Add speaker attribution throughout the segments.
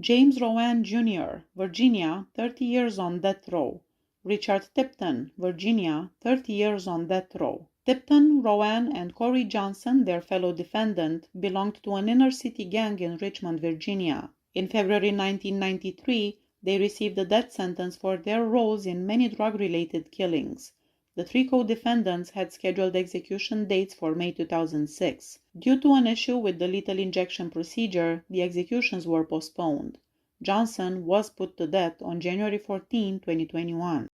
Speaker 1: James Rowan, Jr., Virginia, 30 years on death row. Richard Tipton, Virginia, 30 years on death row. Tipton, Rowan, and Corey Johnson, their fellow defendant, belonged to an inner-city gang in Richmond, Virginia. In February 1993, they received a death sentence for their roles in many drug-related killings. The three co-defendants had scheduled execution dates for May 2006. Due to an issue with the lethal injection procedure, the executions were postponed. Johnson was put to death on January 14, 2021.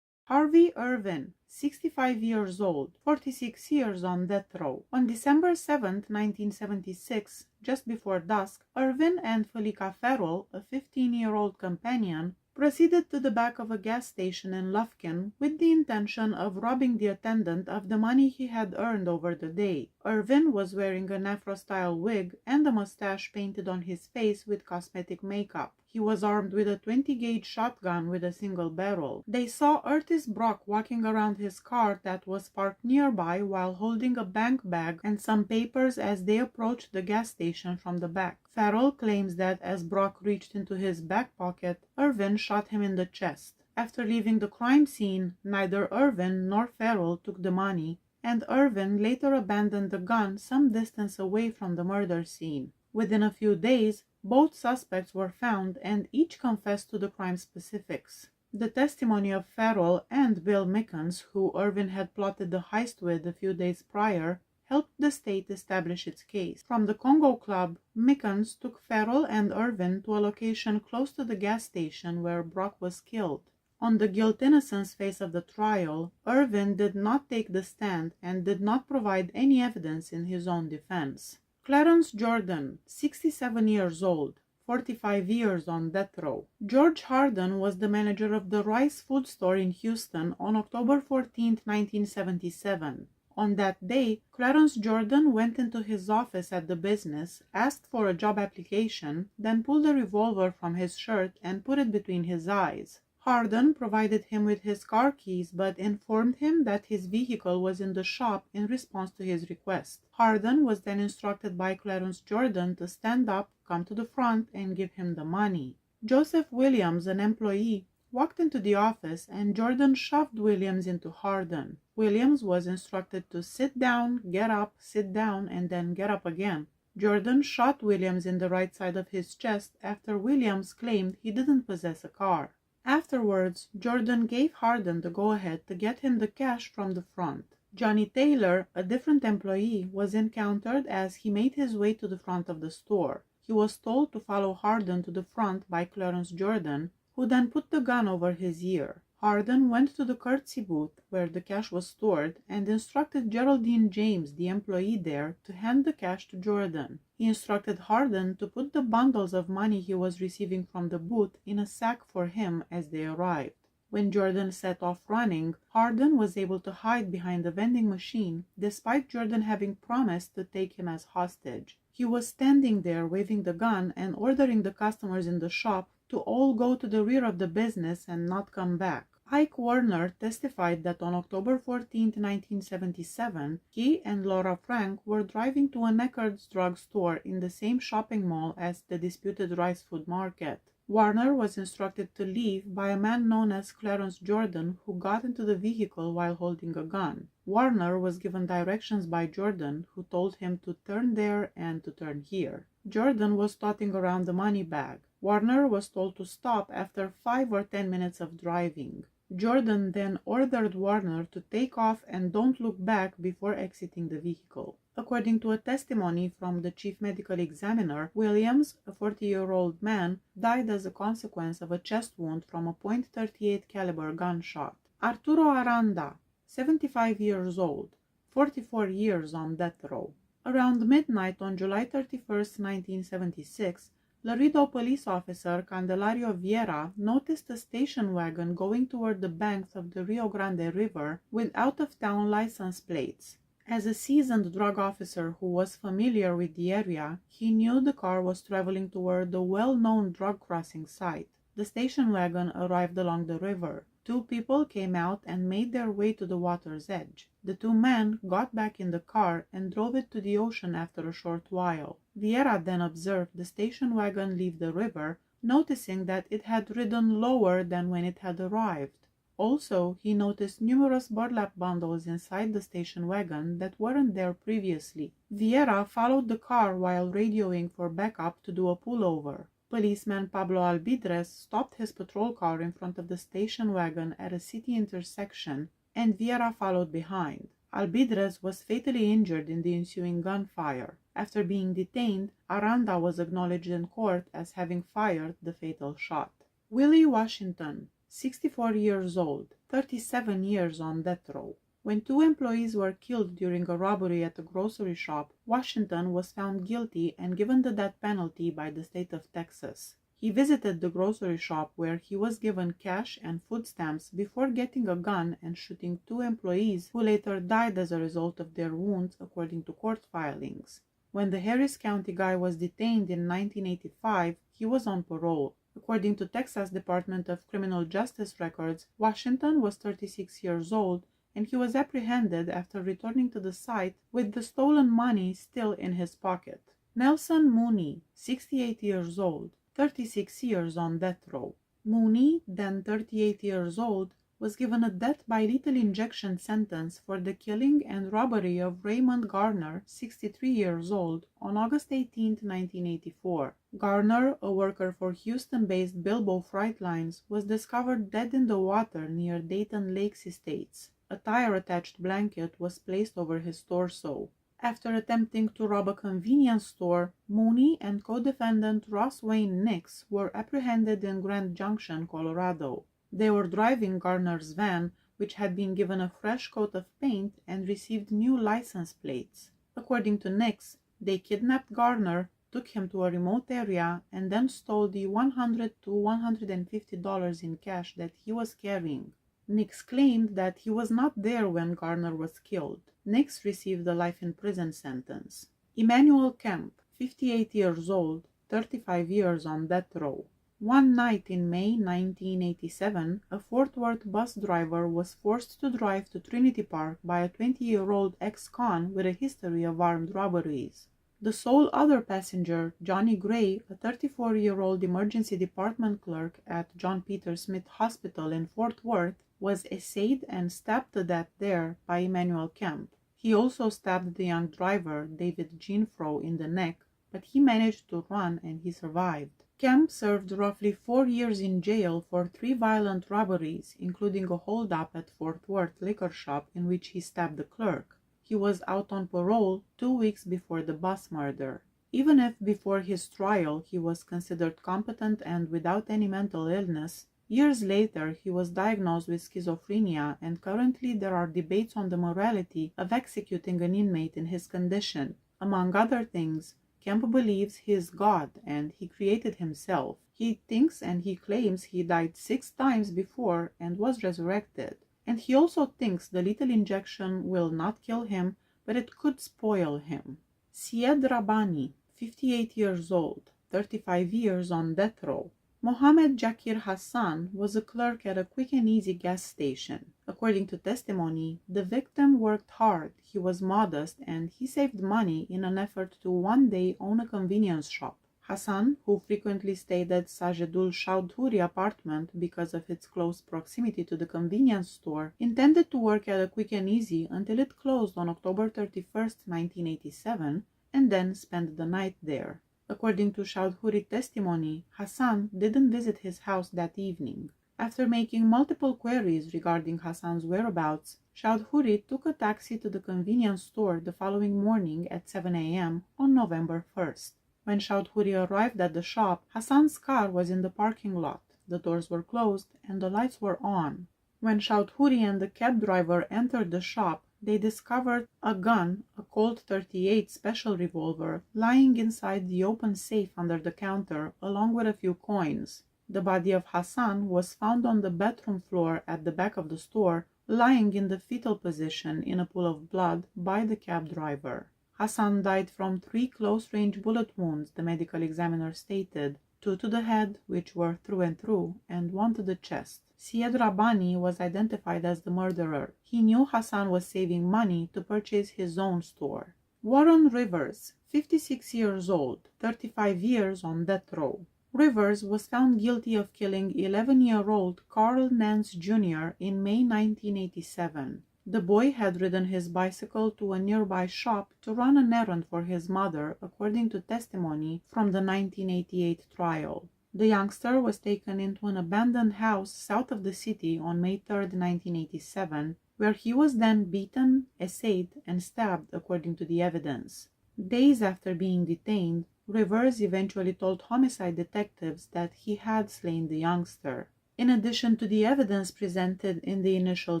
Speaker 1: Harvey Irvin, 65 years old, 46 years on death row. On December 7, 1976, just before dusk, Irvin and Felica Farrell, a 15-year-old companion, proceeded to the back of a gas station in Lufkin with the intention of robbing the attendant of the money he had earned over the day. Irvin was wearing an Afro-style wig and a mustache painted on his face with cosmetic makeup. He was armed with a 20-gauge shotgun with a single barrel. They saw Curtis Brock walking around his car that was parked nearby while holding a bank bag and some papers as they approached the gas station from the back. Farrell claims that as Brock reached into his back pocket, Irvin shot him in the chest. After leaving the crime scene, neither Irvin nor Farrell took the money, and Irvin later abandoned the gun some distance away from the murder scene. Within a few days, both suspects were found and each confessed to the crime specifics. The testimony of Farrell and Bill Mickens, who Irvin had plotted the heist with a few days prior, helped the state establish its case. From the Congo Club, Mickens took Farrell and Irvin to a location close to the gas station where Brock was killed. On the guilt-innocence phase of the trial, Irvin did not take the stand and did not provide any evidence in his own defense. Clarence Jordan, 67 years old, 45 years on death row. George Harden was the manager of the Rice Food Store in Houston on October 14, 1977. On that day, Clarence Jordan went into his office at the business, asked for a job application, then pulled a revolver from his shirt and put it between his eyes. Harden provided him with his car keys but informed him that his vehicle was in the shop in response to his request. Harden was then instructed by Clarence Jordan to stand up, come to the front, and give him the money. Joseph Williams, an employee, walked into the office and Jordan shoved Williams into Harden. Williams was instructed to sit down, get up, sit down, and then get up again. Jordan shot Williams in the right side of his chest after Williams claimed he didn't possess a car. Afterwards, Jordan gave Harden the go-ahead to get him the cash from the front. Johnny Taylor, a different employee, was encountered as he made his way to the front of the store. He was told to follow Harden to the front by Clarence Jordan, who then put the gun over his ear. Harden went to the curtsy booth where the cash was stored and instructed Geraldine James, the employee there, to hand the cash to Jordan. He instructed Harden to put the bundles of money he was receiving from the booth in a sack for him as they arrived. When Jordan set off running, Harden was able to hide behind the vending machine, despite Jordan having promised to take him as hostage. He was standing there waving the gun and ordering the customers in the shop to all go to the rear of the business and not come back. Ike Warner testified that on October 14, 1977, he and Laura Frank were driving to a Neckards drug store in the same shopping mall as the disputed Rice Food Market. Warner was instructed to leave by a man known as Clarence Jordan, who got into the vehicle while holding a gun. Warner was given directions by Jordan, who told him to turn there and to turn here. Jordan was toting around the money bag. Warner was told to stop after 5 or 10 minutes of driving. Jordan then ordered Warner to take off and don't look back before exiting the vehicle. According to a testimony from the chief medical examiner, Williams, a 40-year-old man, died as a consequence of a chest wound from a .38 caliber gunshot. Arturo Aranda, 75 years old, 44 years on death row. Around midnight on July 31, 1976, Laredo police officer Candelario Vieira noticed a station wagon going toward the banks of the Rio Grande River with out-of-town license plates. As a seasoned drug officer who was familiar with the area, he knew the car was traveling toward the well-known drug crossing site. The station wagon arrived along the river. Two people came out and made their way to the water's edge. The two men got back in the car and drove it to the ocean after a short while. Vieira then observed the station wagon leave the river, noticing that it had ridden lower than when it had arrived. Also, he noticed numerous burlap bundles inside the station wagon that weren't there previously. Vieira followed the car while radioing for backup to do a pullover. Policeman Pablo Albidres stopped his patrol car in front of the station wagon at a city intersection, and Vieira followed behind. Albidres was fatally injured in the ensuing gunfire. After being detained, Aranda was acknowledged in court as having fired the fatal shot. Willie Washington, 64 years old, 37 years on death row. When two employees were killed during a robbery at a grocery shop, Washington was found guilty and given the death penalty by the state of Texas. He visited the grocery shop where he was given cash and food stamps before getting a gun and shooting two employees who later died as a result of their wounds, according to court filings. When the Harris County guy was detained in 1985, he was on parole. According to Texas Department of Criminal Justice records, Washington was 36 years old, and he was apprehended after returning to the site with the stolen money still in his pocket. Nelson Mooney, 68 years old, 36 years on death row. Mooney, then 38 years old, was given a death by lethal injection sentence for the killing and robbery of Raymond Garner, 63 years old, on August 18, 1984. Garner, a worker for Houston-based Bilbo Freight Lines, was discovered dead in the water near Dayton Lakes Estates. A tire-attached blanket was placed over his torso. After attempting to rob a convenience store, Mooney and co-defendant Ross Wayne Nix were apprehended in Grand Junction, Colorado. They were driving Garner's van, which had been given a fresh coat of paint and received new license plates. According to Nix, they kidnapped Garner, took him to a remote area, and then stole the $100 to $150 in cash that he was carrying. Nix claimed that he was not there when Garner was killed. Nix received a life in prison sentence. Emmanuel Kemp, 58 years old, 35 years on death row. One night in May 1987, a Fort Worth bus driver was forced to drive to Trinity Park by a 20-year-old ex-con with a history of armed robberies. The sole other passenger, Johnny Gray, a 34-year-old emergency department clerk at John Peter Smith Hospital in Fort Worth, was essayed and stabbed to death there by Emmanuel Kemp. He also stabbed the young driver, David Ginfro, in the neck, but he managed to run and he survived. Kemp served roughly 4 years in jail for 3 violent robberies, including a hold-up at Fort Worth liquor shop in which he stabbed the clerk. He was out on parole 2 weeks before the bus murder. Even if before his trial he was considered competent and without any mental illness, years later he was diagnosed with schizophrenia, and currently there are debates on the morality of executing an inmate in his condition. Among other things, Kemp believes he is God and he created himself. He thinks and he claims he died 6 times before and was resurrected. And he also thinks the lethal injection will not kill him, but it could spoil him. CED Rabani, 58 years old, 35 years on death row. Mohammed Jakir Hassan was a clerk at a quick and easy gas station. According to testimony, the victim worked hard, he was modest, and he saved money in an effort to one day own a convenience shop. Hassan, who frequently stayed at Sajidul Chowdhury apartment because of its close proximity to the convenience store, intended to work at a quick and easy until it closed on October 31, 1987, and then spent the night there. According to Chowdhury testimony, Hassan didn't visit his house that evening. After making multiple queries regarding Hassan's whereabouts, Chowdhury took a taxi to the convenience store the following morning at 7 a.m. on November 1st. When Chowdhury arrived at the shop, Hassan's car was in the parking lot. The doors were closed and the lights were on. When Chowdhury and the cab driver entered the shop, they discovered a gun, a Colt 38 special revolver, lying inside the open safe under the counter, along with a few coins. The body of Hassan was found on the bedroom floor at the back of the store, lying in the fetal position in a pool of blood by the cab driver. Hassan died from 3 close-range bullet wounds, the medical examiner stated. 2 to the head, which were through and through, and 1 to the chest. CED Rabani was identified as the murderer. He knew Hassan was saving money to purchase his own store. Warren Rivers, 56 years old, 35 years on death row. Rivers was found guilty of killing 11-year-old Carl Nance Jr. in May 1987. The boy had ridden his bicycle to a nearby shop to run an errand for his mother, according to testimony from the 1988 trial. The youngster was taken into an abandoned house south of the city on May 3, 1987, where he was then beaten, essayed, and stabbed, according to the evidence. Days after being detained, Rivers eventually told homicide detectives that he had slain the youngster. In addition to the evidence presented in the initial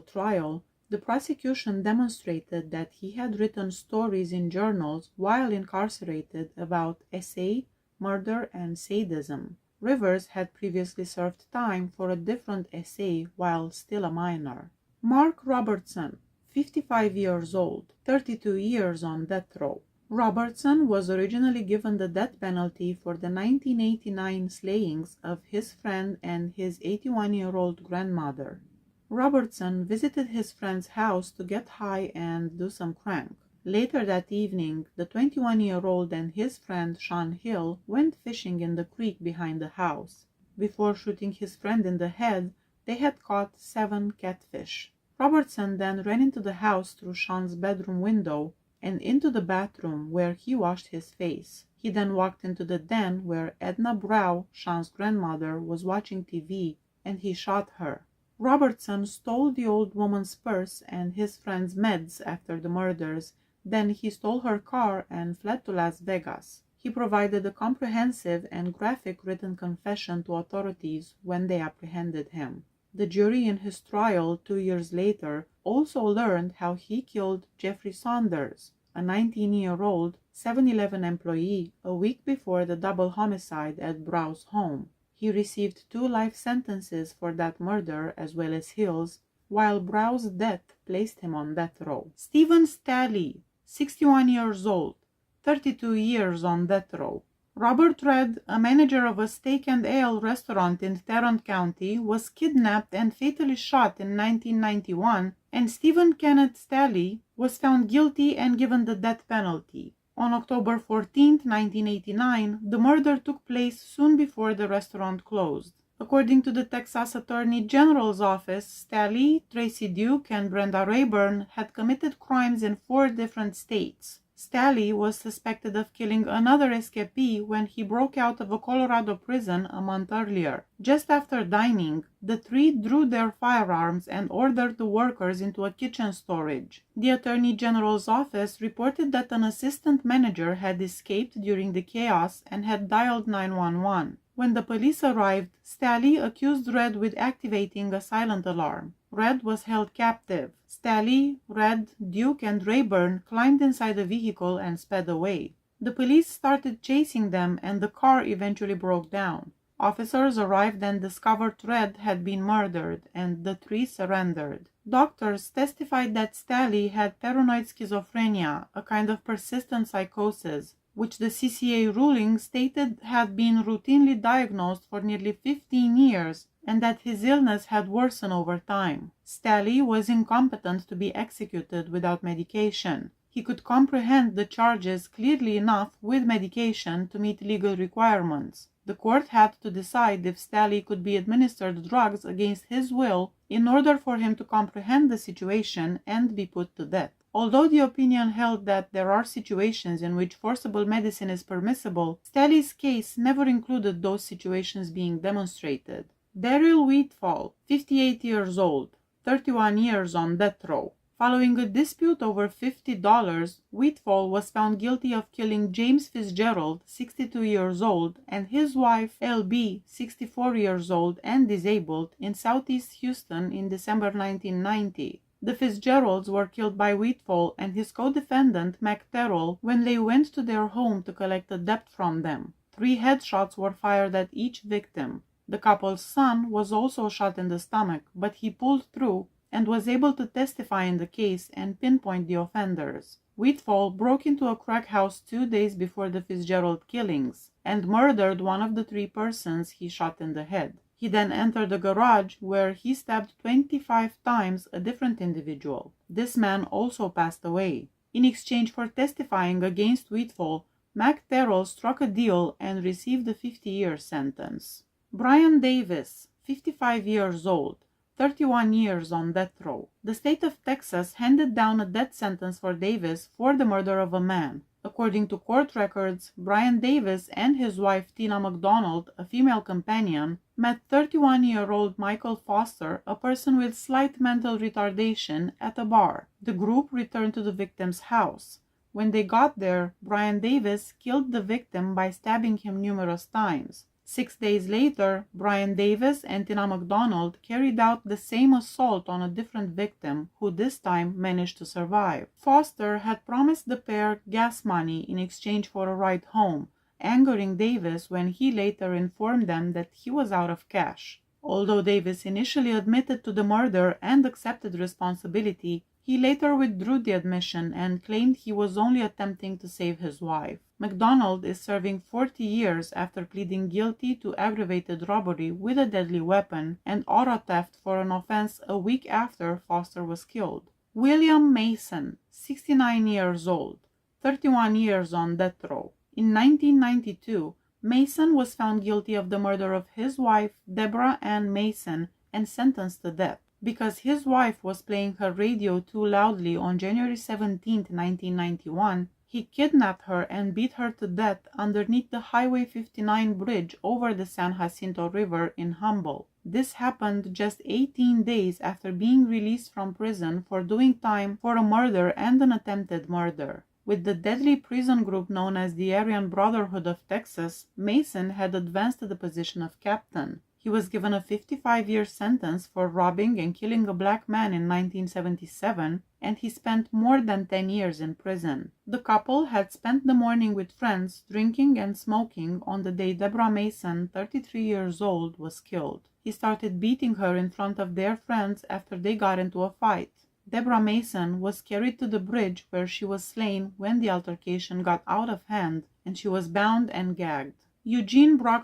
Speaker 1: trial, the prosecution demonstrated that he had written stories in journals while incarcerated about essay, murder, and sadism. Rivers had previously served time for a different essay while still a minor. Mark Robertson, 55 years old, 32 years on death row. Robertson was originally given the death penalty for the 1989 slayings of his friend and his 81-year-old grandmother. Robertson visited his friend's house to get high and do some crank. Later that evening, the 21-year-old and his friend Sean Hill went fishing in the creek behind the house. Before shooting his friend in the head, they had caught 7 catfish. Robertson then ran into the house through Sean's bedroom window and into the bathroom where he washed his face. He then walked into the den where Edna Brow, Sean's grandmother, was watching TV, and he shot her. Robertson stole the old woman's purse and his friend's meds after the murders. Then he stole her car and fled to Las Vegas. He provided a comprehensive and graphic written confession to authorities when they apprehended him. The jury in his trial 2 years later also learned how he killed Jeffrey Saunders, a 19-year-old 7-Eleven employee, a week before the double homicide at Brow's home. He received 2 life sentences for that murder as well as Hill's, while Brow's death placed him on death row. Stephen Staley, 61 years old, 32 years on death row. Robert Red, a manager of a steak and ale restaurant in Tarrant County, was kidnapped and fatally shot in 1991, and Stephen Kenneth Staley was found guilty and given the death penalty. On October 14, 1989, the murder took place soon before the restaurant closed. According to the Texas Attorney General's office, Staley, Tracy Duke, and Brenda Rayburn had committed crimes in 4 different states. Staley was suspected of killing another escapee when he broke out of a Colorado prison a month earlier. Just after dining, the 3 drew their firearms and ordered the workers into a kitchen storage. The Attorney General's office reported that an assistant manager had escaped during the chaos and had dialed 911. When the police arrived, Staley accused Red with activating a silent alarm. Red was held captive. Staley, Red, Duke, and Rayburn climbed inside the vehicle and sped away. The police started chasing them, and the car eventually broke down. Officers arrived and discovered Red had been murdered, and the 3 surrendered. Doctors testified that Staley had paranoid schizophrenia, a kind of persistent psychosis, which the CCA ruling stated had been routinely diagnosed for nearly 15 years, and that his illness had worsened over time. Staley was incompetent to be executed without medication. He could comprehend the charges clearly enough with medication to meet legal requirements. The court had to decide if Staley could be administered drugs against his will in order for him to comprehend the situation and be put to death. Although the opinion held that there are situations in which forcible medicine is permissible, Staley's case never included those situations being demonstrated. Dariel Wheatfall, 58 years old, 31 years on death row. Following a dispute over $50, Wheatfall was found guilty of killing James Fitzgerald, 62 years old, and his wife, L.B., 64 years old and disabled, in southeast Houston in December 1990. The Fitzgeralds were killed by Wheatfall and his co-defendant, Mac Terrell, when they went to their home to collect a debt from them. 3 headshots were fired at each victim. The couple's son was also shot in the stomach, but he pulled through and was able to testify in the case and pinpoint the offenders. Wheatfall broke into a crack house 2 days before the Fitzgerald killings and murdered one of the 3 persons he shot in the head. He then entered a garage where he stabbed 25 times a different individual. This man also passed away. In exchange for testifying against Wheatfall, Mac Terrell struck a deal and received a 50-year sentence. Brian Davis, 55 years old, 31 years on death row. The state of Texas handed down a death sentence for Davis for the murder of a man. According to court records, Brian Davis and his wife Tina McDonald, a female companion, met 31-year-old Michael Foster, a person with slight mental retardation, at a bar. The group returned to the victim's house. When they got there, Brian Davis killed the victim by stabbing him numerous times. 6 days later, Brian Davis and Tina McDonald carried out the same assault on a different victim, who this time managed to survive. Foster had promised the pair gas money in exchange for a ride home, angering Davis when he later informed them that he was out of cash. Although Davis initially admitted to the murder and accepted responsibility, he later withdrew the admission and claimed he was only attempting to save his wife. McDonald is serving 40 years after pleading guilty to aggravated robbery with a deadly weapon and auto theft for an offense a week after Foster was killed. William Mason, 69 years old, 31 years on death row. In 1992, Mason was found guilty of the murder of his wife, Deborah Ann Mason, and sentenced to death. Because his wife was playing her radio too loudly on January 17, 1991, he kidnapped her and beat her to death underneath the Highway 59 bridge over the San Jacinto River in Humboldt. This happened just 18 days after being released from prison for doing time for a murder and an attempted murder. With the deadly prison group known as the Aryan Brotherhood of Texas, Mason had advanced to the position of captain. He was given a 55-year sentence for robbing and killing a black man in 1977, and he spent more than 10 years in prison. The couple had spent the morning with friends, drinking and smoking on the day Deborah Mason, 33 years old, was killed. He started beating her in front of their friends after they got into a fight. Deborah Mason was carried to the bridge where she was slain when the altercation got out of hand, and she was bound and gagged. Eugene Bron,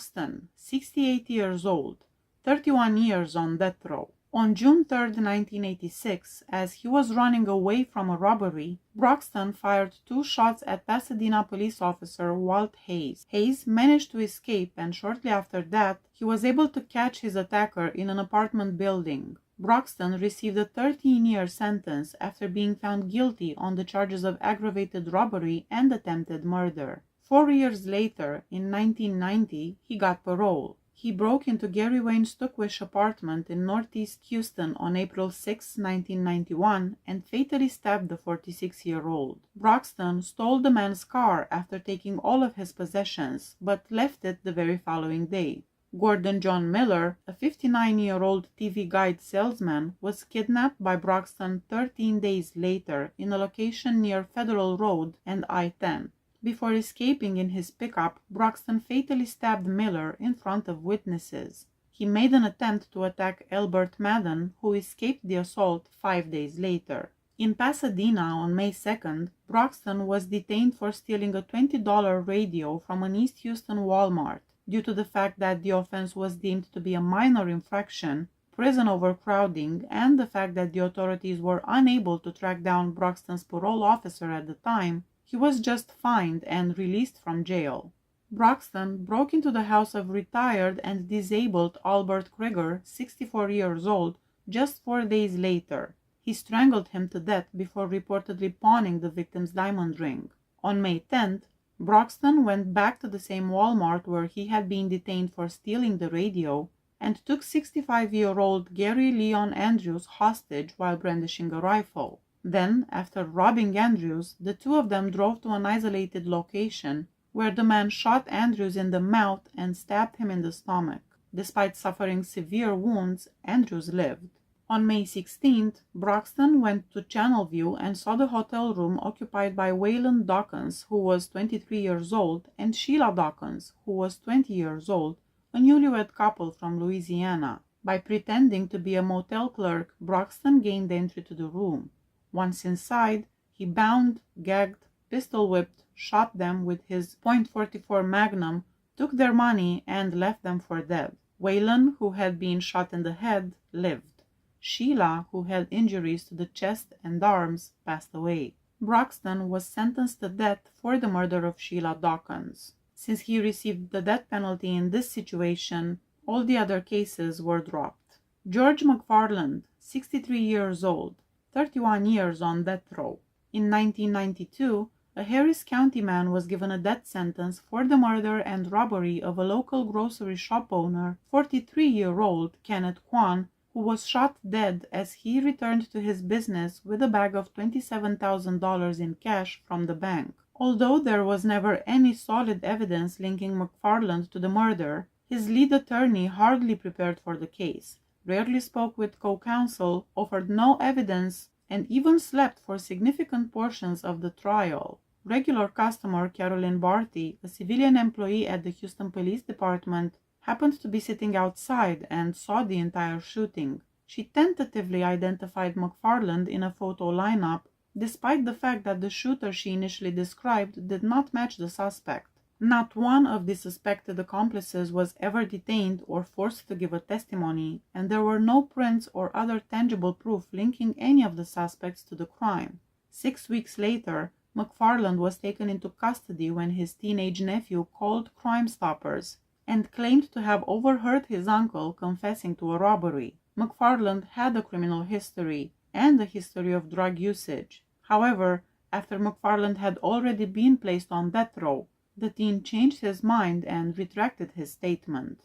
Speaker 1: 68 years old, 31 years on death row. On June 3, 1986, as he was running away from a robbery, Broxton fired 2 shots at Pasadena police officer Walt Hayes. Hayes managed to escape, and shortly after that, he was able to catch his attacker in an apartment building. Broxton received a 13-year sentence after being found guilty on the charges of aggravated robbery and attempted murder. 4 years later, in 1990, he got parole. He broke into Gary Wayne Stuckwish apartment in Northeast Houston on April 6, 1991, and fatally stabbed the 46-year-old. Broxton stole the man's car after taking all of his possessions, but left it the very following day. Gordon John Miller, a 59-year-old TV guide salesman, was kidnapped by Broxton 13 days later in a location near Federal Road and I-10. Before escaping in his pickup, Broxton fatally stabbed Miller in front of witnesses. He made an attempt to attack Elbert Madden, who escaped the assault 5 days later. In Pasadena on May 2nd, Broxton was detained for stealing a $20 radio from an East Houston Walmart. Due to the fact that the offense was deemed to be a minor infraction, prison overcrowding, and the fact that the authorities were unable to track down Broxton's parole officer at the time, he was just fined and released from jail. Broxton broke into the house of retired and disabled Albert Krieger, 64 years old, just 4 days later. He strangled him to death before reportedly pawning the victim's diamond ring. On May 10th, Broxton went back to the same Walmart where he had been detained for stealing the radio and took 65-year-old Gary Leon Andrews hostage while brandishing a rifle. Then, after robbing Andrews, the two of them drove to an isolated location where the man shot Andrews in the mouth and stabbed him in the stomach. Despite suffering severe wounds, Andrews lived. On May 16th, Broxton went to Channelview and saw the hotel room occupied by Waylon Dawkins, who was 23 years old, and Sheila Dawkins, who was 20 years old, a newlywed couple from Louisiana. By pretending to be a motel clerk, Broxton gained entry to the room. Once inside, He bound, gagged, pistol-whipped, shot them with his .44 Magnum, took their money, and left them for dead. Wayland, who had been shot in the head, lived. Sheila, who had injuries to the chest and arms, passed away. Braxton was sentenced to death for the murder of Sheila Dawkins. Since he received the death penalty in this situation, all the other cases were dropped. George McFarland, 63 years old, 31 years on death row. In 1992, a Harris County man was given a death sentence for the murder and robbery of a local grocery shop owner, 43-year-old Kenneth Kwan, who was shot dead as he returned to his business with a bag of $27,000 in cash from the bank. Although there was never any solid evidence linking McFarland to the murder, his lead attorney hardly prepared for the case, rarely spoke with co-counsel, offered no evidence, and even slept for significant portions of the trial. Regular customer Carolyn Barty, a civilian employee at the Houston Police Department, happened to be sitting outside and saw the entire shooting. She tentatively identified McFarland in a photo lineup, despite the fact that the shooter she initially described did not match the suspect. Not one of the suspected accomplices was ever detained or forced to give a testimony, and there were no prints or other tangible proof linking any of the suspects to the crime. 6 weeks later, McFarland was taken into custody when his teenage nephew called Crime Stoppers and claimed to have overheard his uncle confessing to a robbery. McFarland had a criminal history and a history of drug usage. However, after McFarland had already been placed on death row, the teen changed his mind and retracted his statement.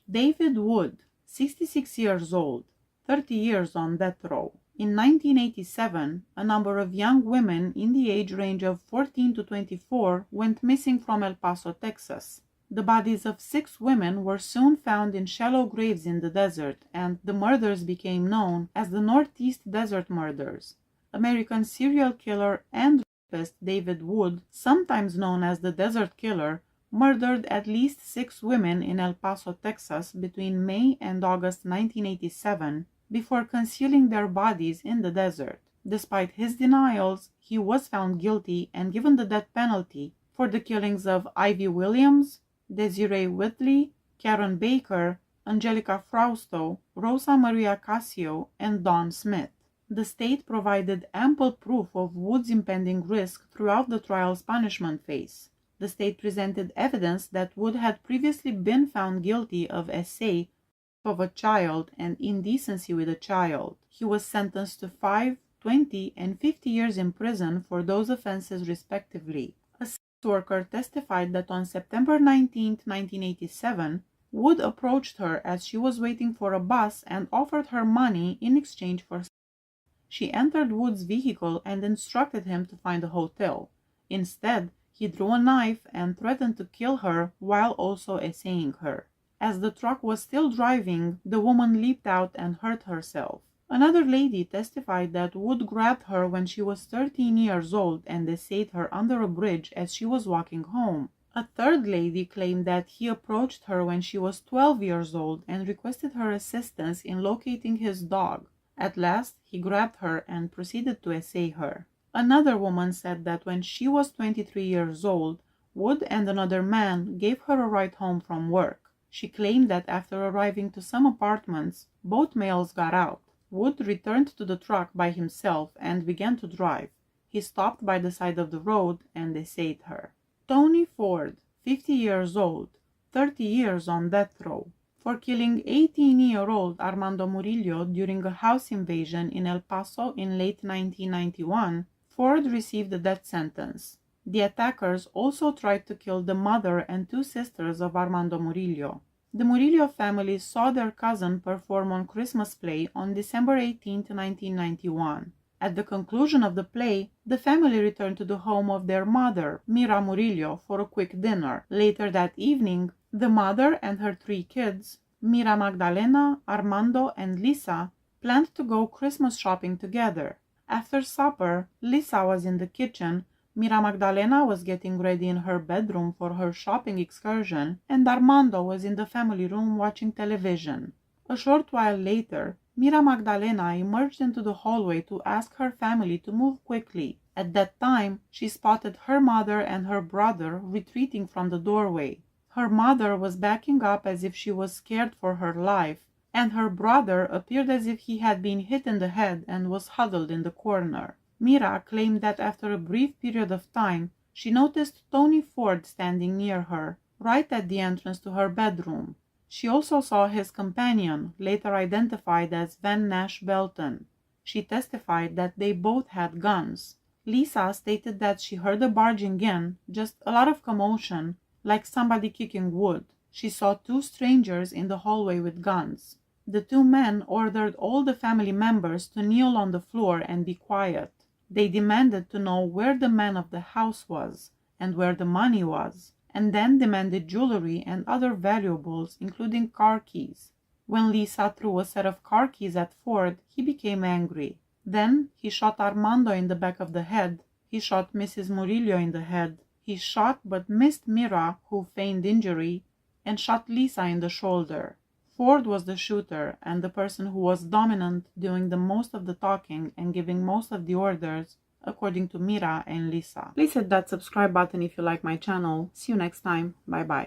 Speaker 1: David Wood, 66 years old, 30 years on death row. In 1987, a number of young women in the age range of 14 to 24 went missing from El Paso, Texas. The bodies of 6 women were soon found in shallow graves in the desert, and the murders became known as the Northeast Desert Murders. American serial killer and rapist David Wood, sometimes known as the Desert Killer, murdered at least 6 women in El Paso, Texas between May and August 1987 before concealing their bodies in the desert. Despite his denials, he was found guilty and given the death penalty for the killings of Ivy Williams, Desiree Whitley, Karen Baker, Angelica Frausto, Rosa Maria Casio, and Dawn Smith. The state provided ample proof of Wood's impending risk throughout the trial's punishment phase. The state presented evidence that Wood had previously been found guilty of essay of a child and indecency with a child. He was sentenced to 5, 20, and 50 years in prison for those offenses respectively. A sex worker testified that on September 19, 1987, Wood approached her as she was waiting for a bus and offered her money in exchange for sex. She entered Wood's vehicle and instructed him to find a hotel. Instead, he drew a knife and threatened to kill her while also essaying her. As the truck was still driving, the woman leaped out and hurt herself. Another lady testified that Wood grabbed her when she was 13 years old and essayed her under a bridge as she was walking home. A third lady claimed that he approached her when she was 12 years old and requested her assistance in locating his dog. At last, he grabbed her and proceeded to essay her. Another woman said that when she was 23 years old, Wood and another man gave her a ride home from work. She claimed that after arriving to some apartments, both males got out. Wood returned to the truck by himself and began to drive. He stopped by the side of the road and essayed her. Tony Ford, 50 years old, 30 years on death row. For killing 18-year-old Armando Murillo during a house invasion in El Paso in late 1991, Ford received a death sentence. The attackers also tried to kill the mother and 2 sisters of Armando Murillo. The Murillo family saw their cousin perform on Christmas play on December 18, 1991. At the conclusion of the play, the family returned to the home of their mother, Mira Murillo, for a quick dinner. Later that evening, the mother and her 3 kids, Mira Magdalena, Armando, and Lisa, planned to go Christmas shopping together. After supper, Lisa was in the kitchen, Mira Magdalena was getting ready in her bedroom for her shopping excursion, and Armando was in the family room watching television. A short while later, Mira Magdalena emerged into the hallway to ask her family to move quickly. At that time, she spotted her mother and her brother retreating from the doorway. Her mother was backing up as if she was scared for her life, and her brother appeared as if he had been hit in the head and was huddled in the corner. Mira claimed that after a brief period of time, she noticed Tony Ford standing near her, right at the entrance to her bedroom. She also saw his companion, later identified as Van Nash Belton. She testified that they both had guns. Lisa stated that she heard a barging in, just a lot of commotion, like somebody kicking wood. She saw two strangers in the hallway with guns. The two men ordered all the family members to kneel on the floor and be quiet. They demanded to know where the man of the house was and where the money was, and then demanded jewelry and other valuables, including car keys. When Lisa threw a set of car keys at Ford, he became angry. Then he shot Armando in the back of the head. He shot Mrs. Murillo in the head. He shot but missed Mira, who feigned injury, and shot Lisa in the shoulder. Ford was the shooter and the person who was dominant, doing the most of the talking and giving most of the orders, according to Mira and Lisa. Please hit that subscribe button if you like my channel. See you next time. Bye bye.